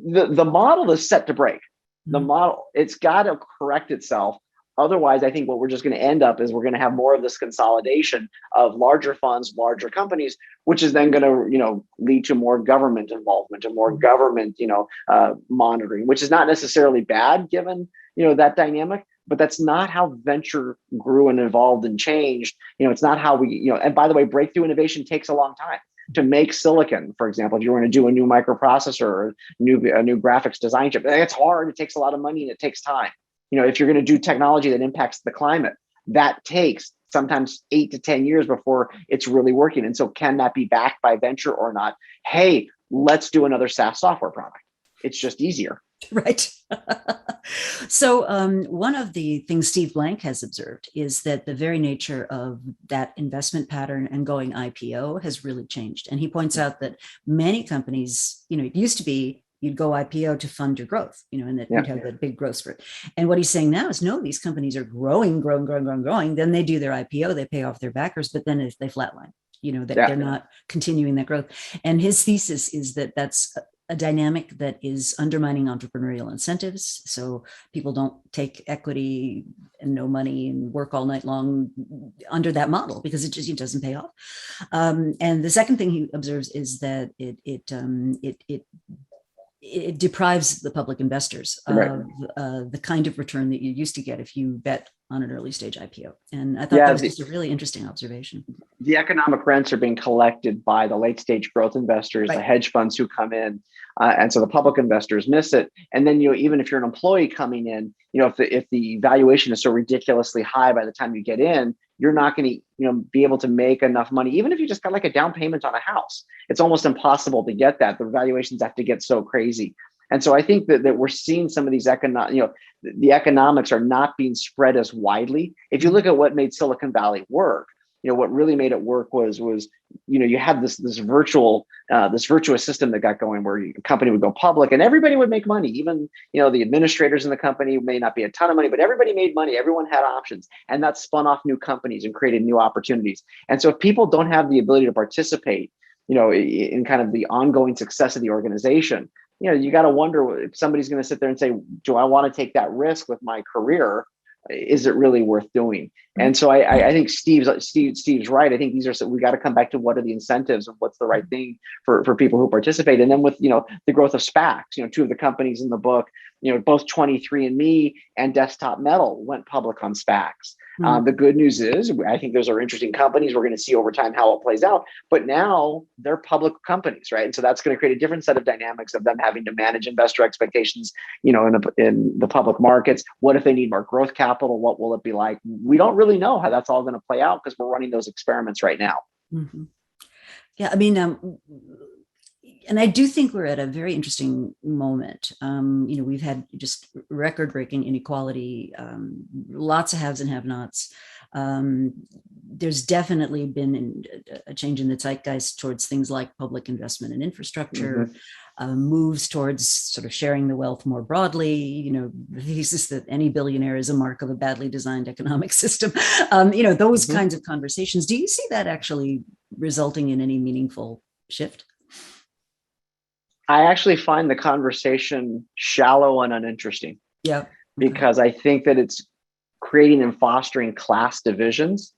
the model is set to break. The model, it's got to correct itself. Otherwise, I think what we're just going to end up is we're going to have more of this consolidation of larger funds, larger companies, which is then going to, lead to more government involvement and more government, monitoring, which is not necessarily bad given, that dynamic. But that's not how venture grew and evolved and changed. It's not how we, and by the way, breakthrough innovation takes a long time. To make silicon, for example, if you were going to do a new microprocessor or a new graphics design chip, it's hard. It takes a lot of money and it takes time. If you're going to do technology that impacts the climate, that takes sometimes 8 to 10 years before it's really working. And so can that be backed by venture or not? Hey, let's do another SaaS software product. It's just easier. Right. So one of the things Steve Blank has observed is that the very nature of that investment pattern and going IPO has really changed. And he points out that many companies, it used to be you'd go IPO to fund your growth, and that you'd have that big growth spurt. And what he's saying now is, no, these companies are growing. Then they do their IPO, they pay off their backers, but then they flatline. that they're not continuing that growth. And his thesis is that that's a dynamic that is undermining entrepreneurial incentives. So people don't take equity and no money and work all night long under that model because it doesn't pay off. And the second thing he observes is that it deprives the public investors of the kind of return that you used to get if you bet on an early stage IPO. And I thought that was just a really interesting observation. The economic rents are being collected by the late stage growth investors, the hedge funds who come in. And so the public investors miss it. And then, even if you're an employee coming in, if the valuation is so ridiculously high by the time you get in, you're not going to, be able to make enough money. Even if you just got like a down payment on a house, it's almost impossible to get that. The valuations have to get so crazy. And so I think that we're seeing some of these the economics are not being spread as widely. If you look at what made Silicon Valley work, what really made it work was you had this virtuous system that got going where a company would go public and everybody would make money. Even the administrators in the company may not be a ton of money, but everybody made money. Everyone had options, and that spun off new companies and created new opportunities. And so if people don't have the ability to participate, in kind of the ongoing success of the organization, you got to wonder if somebody's going to sit there and say, do I want to take that risk with my career? Is it really worth doing? And so I think Steve's right. I think we got to come back to what are the incentives and what's the right thing for people who participate. And then with, the growth of SPACs, two of the companies in the book, both 23andMe and Desktop Metal went public on SPACs. The good news is I think those are interesting companies. We're going to see over time how it plays out, but now they're public companies, right? And so that's going to create a different set of dynamics of them having to manage investor expectations, in the public markets. What if they need more growth capital? What will it be like? We don't really know how that's all going to play out because we're running those experiments right now. Mm-hmm. Yeah, I mean, and I do think we're at a very interesting moment. We've had just record-breaking inequality, lots of haves and have-nots. There's definitely been a change in the zeitgeist towards things like public investment in infrastructure, moves towards sort of sharing the wealth more broadly. The thesis that any billionaire is a mark of a badly designed economic system. Those kinds of conversations. Do you see that actually resulting in any meaningful shift? I actually find the conversation shallow and uninteresting. Yeah. Because I think that it's creating and fostering class divisions.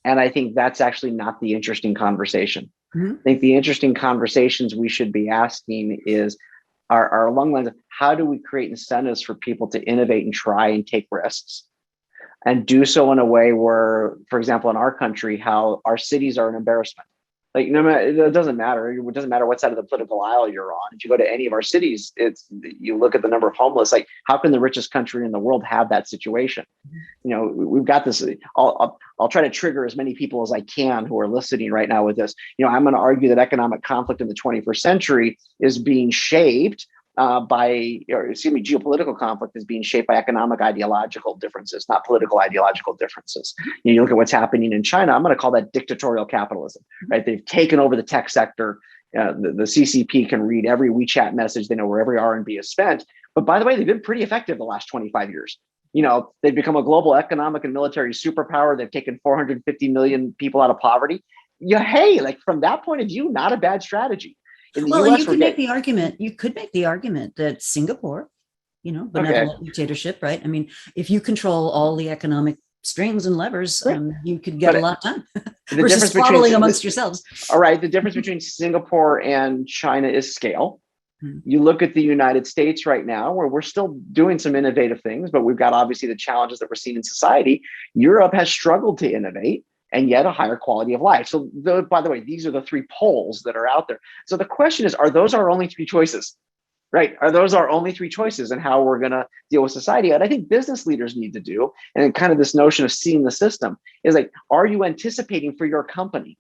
And I think that's actually not the interesting conversation. I think the interesting conversations we should be asking are along the lines of how do we create incentives for people to innovate and try and take risks and do so in a way where, for example, in our country, how our cities are an embarrassment. Like, no matter, it doesn't matter. It doesn't matter what side of the political aisle you're on. If you go to any of our cities, you look at the number of homeless. Like, how can the richest country in the world have that situation? We've got this. I'll try to trigger as many people as I can who are listening right now with this. I'm going to argue that economic conflict in the 21st century is being shaped geopolitical conflict is being shaped by economic ideological differences, not political ideological differences. You look at what's happening in China, I'm going to call that dictatorial capitalism, right? They've taken over the tech sector. The CCP can read every WeChat message. They know where every RMB is spent. But by the way, they've been pretty effective the last 25 years. They've become a global economic and military superpower. They've taken 450 million people out of poverty. From that point of view, not a bad strategy. Well, and you could make the argument that Singapore, benevolent dictatorship, right? I mean, if you control all the economic strings and levers, you could get a lot done versus squabbling amongst yourselves. All right. The difference between Singapore and China is scale. You look at the United States right now, where we're still doing some innovative things, but we've got obviously the challenges that we're seeing in society. Europe has struggled to innovate and yet a higher quality of life. So, by the way, these are the three poles that are out there. So the question is, are those our only three choices? Right? Are those our only three choices in how we're going to deal with society? And I think business leaders need to do, and kind of this notion of seeing the system is like, are you anticipating for your company,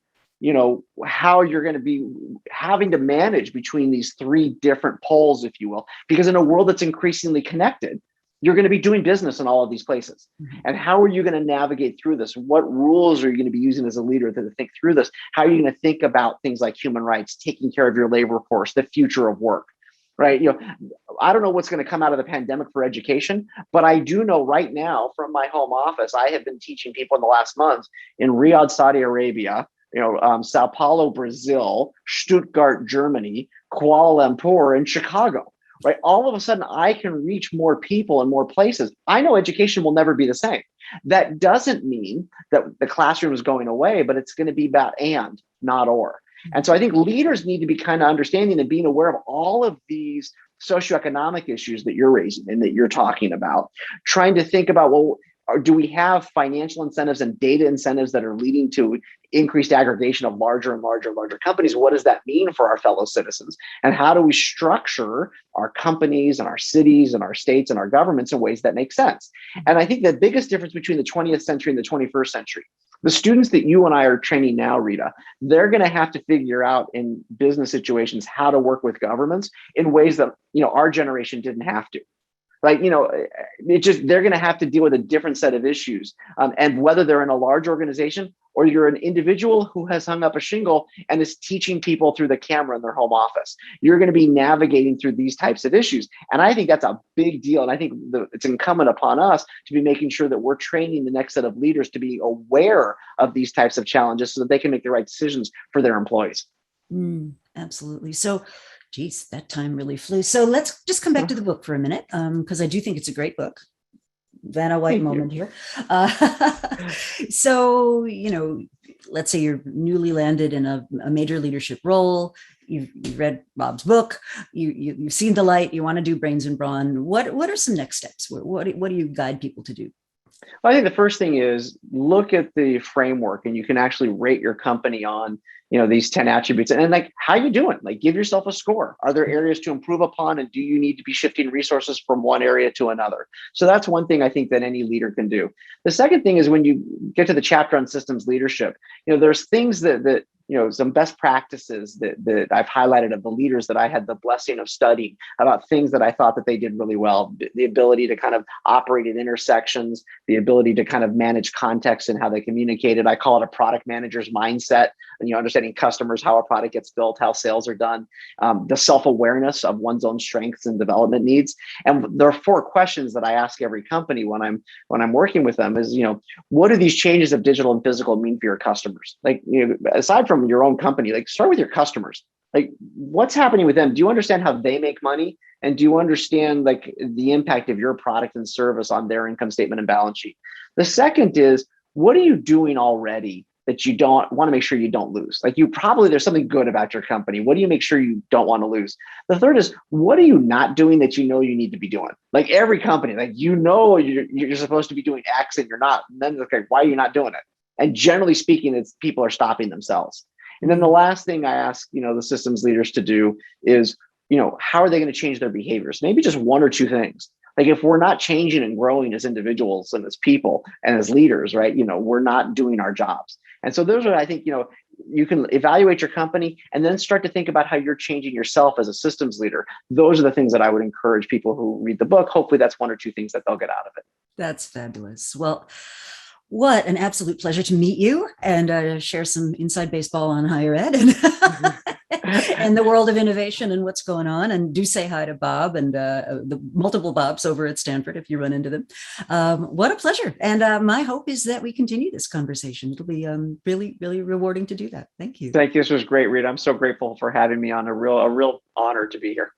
how you're going to be having to manage between these three different poles, if you will, because in a world that's increasingly connected, you're going to be doing business in all of these places. And how are you going to navigate through this? What rules are you going to be using as a leader to think through this? How are you going to think about things like human rights, taking care of your labor force, the future of work, right? I don't know what's going to come out of the pandemic for education, but I do know right now from my home office, I have been teaching people in the last month in Riyadh, Saudi Arabia, Sao Paulo, Brazil, Stuttgart, Germany, Kuala Lumpur, and Chicago. Right? All of a sudden, I can reach more people in more places. I know education will never be the same. That doesn't mean that the classroom is going away, but it's going to be about and, not or. And so I think leaders need to be kind of understanding and being aware of all of these socioeconomic issues that you're raising and that you're talking about, trying to think about, well, do we have financial incentives and data incentives that are leading to increased aggregation of larger and larger companies? What does that mean for our fellow citizens? And how do we structure our companies and our cities and our states and our governments in ways that make sense? And I think the biggest difference between the 20th century and the 21st century, the students that you and I are training now, Rita, they're going to have to figure out in business situations how to work with governments in ways that our generation didn't have to. Like, they're going to have to deal with a different set of issues. And whether they're in a large organization or you're an individual who has hung up a shingle and is teaching people through the camera in their home office, you're going to be navigating through these types of issues. And I think that's a big deal. And I think it's incumbent upon us to be making sure that we're training the next set of leaders to be aware of these types of challenges so that they can make the right decisions for their employees. Absolutely. So, geez, that time really flew. So let's just come back to the book for a minute, because I do think it's a great book. Vanna White moment here. So, let's say you're newly landed in a major leadership role. You've read Rob's book. You've seen the light. You want to do Brains and Brawn. What are some next steps? What do you guide people to do? Well, I think the first thing is look at the framework, and you can actually rate your company on these 10 attributes, and like, how you doing? Like, give yourself a score. Are there areas to improve upon, and do you need to be shifting resources from one area to another? So that's one thing I think that any leader can do. The second thing is when you get to the chapter on systems leadership, there's things that some best practices that I've highlighted of the leaders that I had the blessing of studying about things that I thought that they did really well. The ability to kind of operate in intersections, the ability to kind of manage context and how they communicated. I call it a product manager's mindset, and understanding customers, how a product gets built, how sales are done, the self-awareness of one's own strengths and development needs. And there are 4 questions that I ask every company when I'm working with them is, what do these changes of digital and physical mean for your customers? Like, aside from your own company, like, start with your customers. Like, what's happening with them? Do you understand how they make money? And do you understand like the impact of your product and service on their income statement and balance sheet? The second is, what are you doing already that you don't want to make sure you don't lose? Like, there's something good about your company. What do you make sure you don't want to lose? The third is, what are you not doing that you need to be doing? Like, every company, like, you're supposed to be doing X and you're not. And then, okay, why are you not doing it? And generally speaking, it's people are stopping themselves. And then the last thing I ask, the systems leaders to do is, how are they going to change their behaviors? Maybe just 1 or 2 things. Like, if we're not changing and growing as individuals and as people and as leaders, right, we're not doing our jobs. And so those are, I think, you can evaluate your company and then start to think about how you're changing yourself as a systems leader. Those are the things that I would encourage people who read the book. Hopefully that's 1 or 2 things that they'll get out of it. That's fabulous. Well, what an absolute pleasure to meet you and share some inside baseball on higher ed and, and the world of innovation and what's going on. And do say hi to Bob and the multiple Bobs over at Stanford if you run into them. What a pleasure. And my hope is that we continue this conversation. It'll be really, really rewarding to do that. Thank you. Thank you. This was great, Rita. I'm so grateful for having me on. A real honor to be here.